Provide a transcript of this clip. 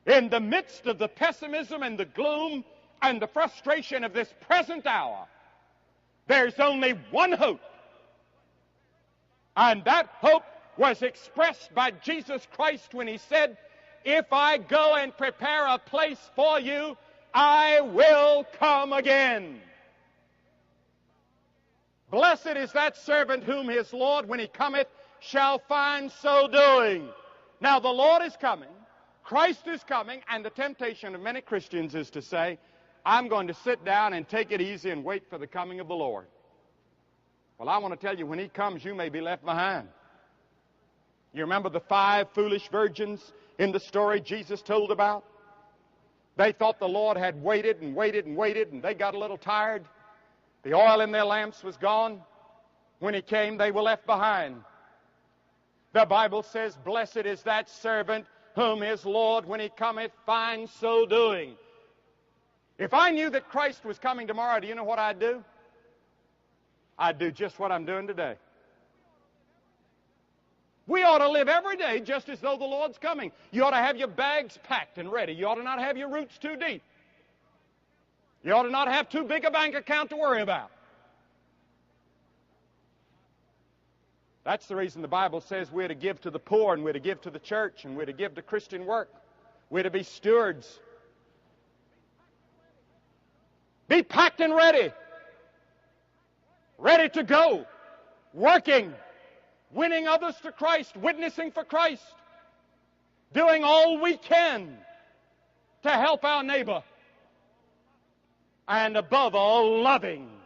In the midst of the pessimism and the gloom and the frustration of this present hour, there's only one hope. And that hope was expressed by Jesus Christ when he said, "If I go and prepare a place for you, I will come again." Blessed is that servant whom his Lord, when he cometh, shall find so doing. Now the Lord is coming, Christ is coming, and the temptation of many Christians is to say, "I'm going to sit down and take it easy and wait for the coming of the Lord." Well, I want to tell you, when he comes, you may be left behind. You remember the 5 foolish virgins in the story Jesus told about? They thought the Lord had waited and waited and waited, and they got a little tired. The oil in their lamps was gone. When he came, they were left behind. The Bible says, "Blessed is that servant whom his Lord, when he cometh, finds so doing." If I knew that Christ was coming tomorrow, do you know what I'd do? I'd do just what I'm doing today. We ought to live every day just as though the Lord's coming. You ought to have your bags packed and ready. You ought to not have your roots too deep. You ought to not have too big a bank account to worry about. That's the reason the Bible says we're to give to the poor, and we're to give to the church, and we're to give to Christian work. We're to be stewards. Be packed and ready. Ready to go. Working. Winning others to Christ. Witnessing for Christ. Doing all we can to help our neighbor. And above all, loving